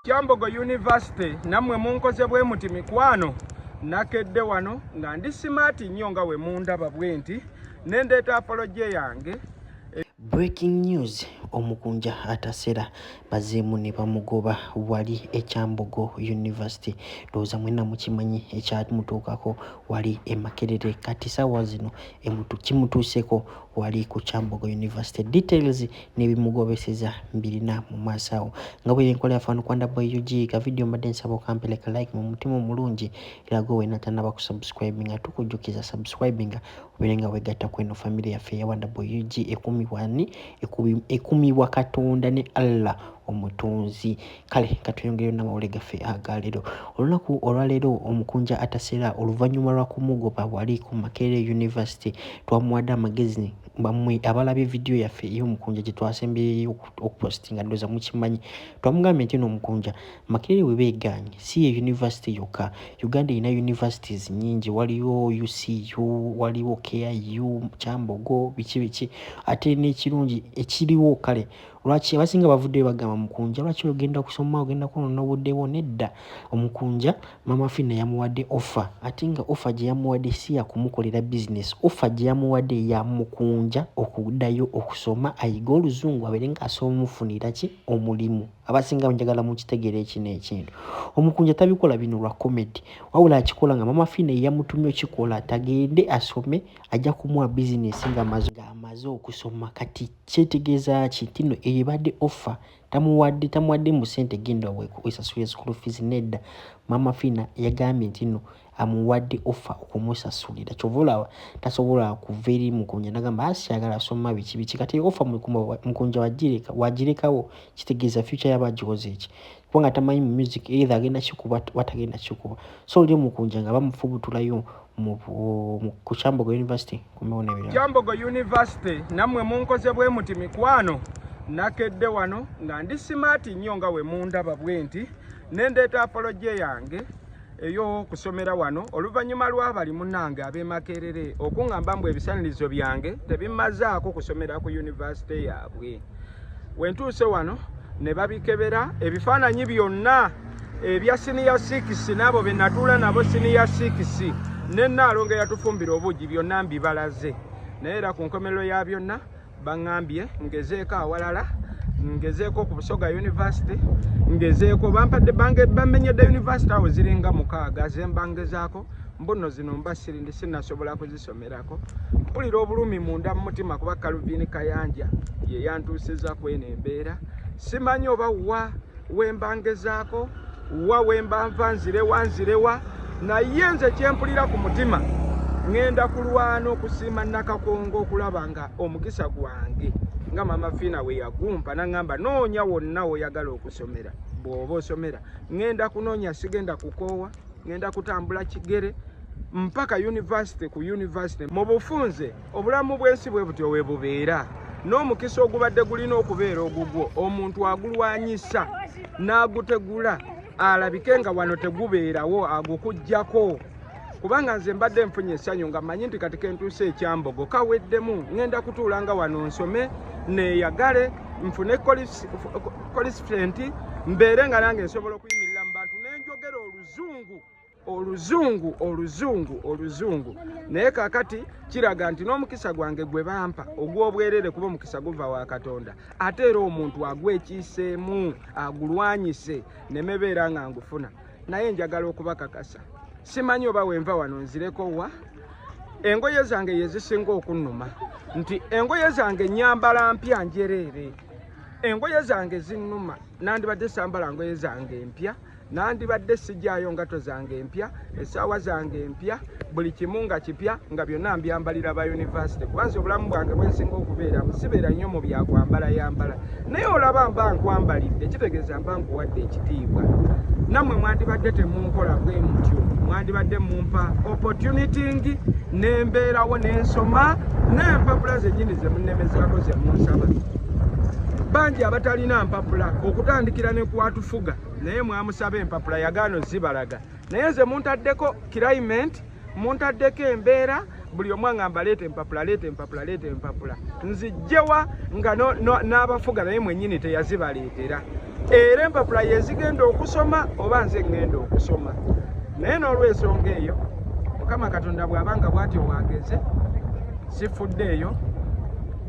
Kyambogo University namwe munkoze bwe muti mikwano nakedde wano nga ndi smart nnyo nga we mundaba bwenti nendeeta apology yange. Breaking news, omukunja atasera bazimu ne bamugoba wali Kyambogo University. Ndowooza mwenna mukimanyi ekyamutuukako wali Makerere, kati ssaawa zino kimutuuseko wali ku Kyambogo University. Details n'ebimugobeseza mbirina mu maaso awo. Nga bwe enkola yafaano kwanda BUG ka video mbadde nsaba okampeleka like mu mutima omulungi era gwe wena tannaba kusubscribinga tukujjukiza subscribinga obeerenga wegatta ku eno family yaffe ya Wanda BUG ekumibwa Katonda ne Allah omutunzi. Kale katuyongere n'amawulire gaffe agalero. Olunaku olwaleero omukunja atasera oluvannyuma lwa kumugoba wali ku Makerere University twamuwadde amagezi bamwe abalabye video yaffe y'omukunja gye twasembyeyo okupostinga ndowooza mukimanyi. Twamugambye nti n'omukunja Makerere we beeganye si ye university yokka. Uganda erina universities nyingi, waliwo UCU, waliwo KIU, Kyambogo, biki ate n'ekirungi ekiriwo. Kale lwaki abasinga bavuddeyo bagamba mukunja lwaki ogenda kusoma ogenda kunoona obudde bwo? Nedda, omukunja Mama Fina yamuwadde offer, ate nga offer gye yamuwadde si ya kumukolera business. Offer gye yamuwadde ya mukunja okuddayo okusoma ayiga oluzungu abeere nga asobola omufunira ki omulimu. Abasinga njagala mukitegeera eki n'ekintu. Omukunja tabikola bino lwa comedy, wabula akikola nga Mama Fina yamutumye okikola tagende asome, ajja kumuwa business nga amaze okusoma. Kati kyetegeeza ki tino ebadde offer tamuwadde mu ssente genda wesasula school fees. Nedda, Mama Fina yagambye nti no amuwadde offer okumusasulira. Kyovula tasobola kuva eri mukunja nagamba asyagala asoma biki. Kati offer mukunja wagirekawo, kitegeeza future y'abagiwoze eki kubanga tamanyi mu music either agenda kikuba watagenda kikuba. So oli mukunja nga bamufubutulayo ku Kyambogo University kumeona ebirala. Kyambogo University namwe munkoze bwe muti mikwano nakedde wano nga ndi smart nnyo nga we mundaba bwenti nendeeta apology yange eyo kusomera wano oluvannyuma lw'abali munnange ab'e Makerere okungamba mbu ebisanirizo byange tebimazaako kusomera ku university yaabwe. Wentuuse wano ne babikebera ebifaananyi byonna ebya senior 6 n'abo be natuula nabo senior 6 ne Nnaalonge yatufumbira obuugi byonna mbibalaze. Naye era ku nkomerero ya byonna baŋŋambye ngezeeko awalala, ngezeeko ku Busoga University, ngezeeko bampadde bamenyedde university awo ziringa 6 zembangezaako. Mbuno zino mbasirindi sinnasobola kuzisomerako. Mpulira obulumi munda mu mutima kuba Calvin Kayanja ye yantuusizza kweno embeera. Simanyi oba wa wembangezaako wa wembanva nzirewa naye nze kyempulira ku mutima ngenda kulwana okusiima Nakakongo okulaba nga omukisa gwange nga Mama Fina we yagumpa nangamba noonya wonna oyagala okusomera. Bw'oba osomera ngenda kunoonya, sigenda kukoowa, ngenda kutambula kigere mpaka university ku university. Mu bufunze obulamu bw'ensi bwe butyo we bubeera, n'omukisa ogubadde gulina okubeera ogugwo omuntu agulwanyisa n'agutegula alabike nga wano tegubeerawo agukujjako. Kubanga nze mbadde nfunye essanyu nga mmanyi nti kati kentuuse Kyambogo kaweddemu ngenda kutuula nga wano nsome neeyagale nfune qualification mbeere nga nange nsobola okuyimirira mu bantu nenjogera oluzungu. Naye kakati kiraga nti n'omukisa gwange gwe bampa ogw'obwerere kuba omukisa guva wa Katonda, ate era omuntu agwekiiseemu agulwanyise nemebeera nga ngufuna. Naye njagala okubakakasa, simanyi oba wenva wano nzireko wa engoye zange yezisinga okunnuma nti engoye zange nyambala mpya njereere. Engoye zange zinnuma, nandibadde sambala ngoye zange mpya, nandibadde sijjaayo ngato zange mpya, essaawa zange mpya, buli kimu nga kipya, nga byonna mbyambalira ba university. Kubanze obulamu bwange bwensinga okubeera sibeera nnyo mu byakwambala yambala. Naye olaba mba nkwambalidde kitegeeza mba nkuwadde ekitiibwa. Nammwe mwandibadde temunkola bwe mutyo, mwandibadde mumpa opportunity nembeerawo nensoma n'empapula zennyini ze munnemezaako ze munsaba. Bangi abatalina mpapula okutandikira ne kwatufuga naye mwamusaba empapula yagaano zibalaga. Naye nze muntaddeko climate, muntaddeko embeera, buli omu aŋŋamba leeta empapula nzijjewa nga n'abafuga naye mwennyini teyazibaleetera era empapula yezigenda okusoma oba nze ŋŋenda okusoma naye n'olw'ensonga eyo Mukama Katonda bw'abanga bw'atyo wageze sifuddeeyo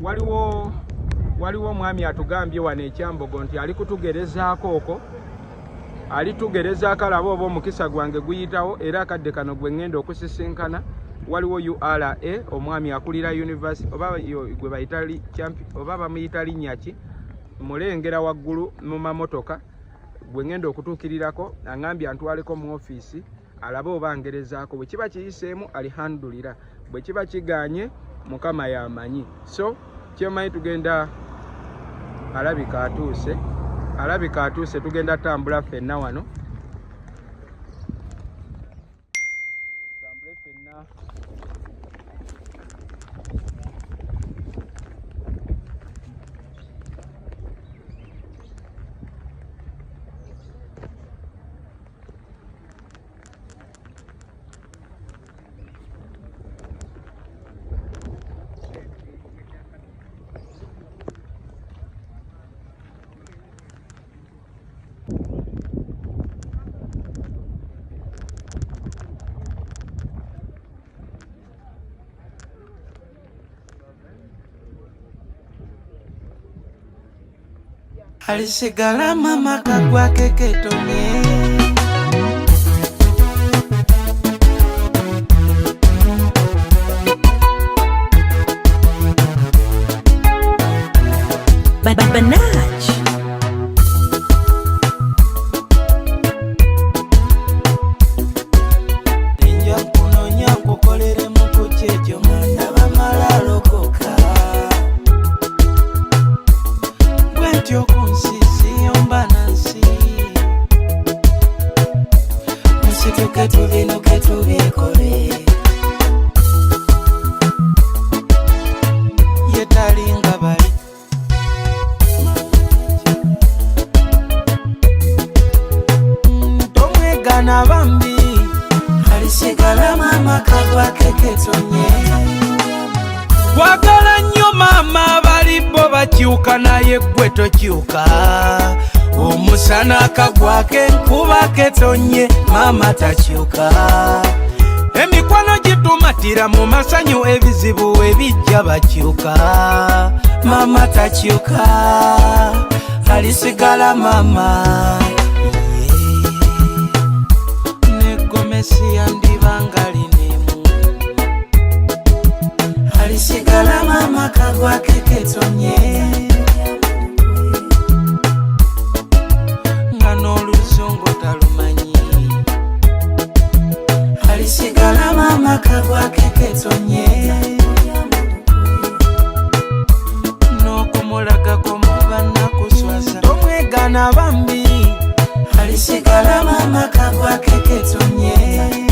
waliwo omwami atugambye wano ekyambogo nti ali kutugerezaako okwo alitugerezaako alaba oba omukisa gwange guyitawo era akadde kano gwe ŋŋenda okusisinkana waliwo URA omwami akulira university oba gwe bayita oba bamuyita linnya ki mulengera waggulu mu mamotoka gwe ŋŋenda okutuukirirako aŋŋambye antwaleko mu ofiisi alabe oba ngerezaako bwe kiba kiyiseemu alihandulira bwe kiba kiganye Mukama yamanyi so kyomanyi tugenda alabika atuuse tugenda tambula ffenna wano tambule ffenna alisigala mama kagwa keketone Banach ninja kunonya kukolere mukuchejo manda bamala lokoka bwentyo kunsisi ombanansi musituke tubinuke tubikole yetalinga bali tomwegana bambi alisigala mama kagwa keketonye wagala nnyo mama balibo bakyuka naye gwe tokyuka omusana kagwake enkuba ketonye mama takyuka emikwano gitumatira mu masanyu ebizibu ebijja bakyuka mama takyuka alisigala mama negomesi yandibangalinemu alisigala mama kagwa keketonye nga n'oluzungu talumanyi alisigala mama kagwa keketonye n'okumulagako muba nakuswaza tomwegana bambi alisigala mama kagwa keketonye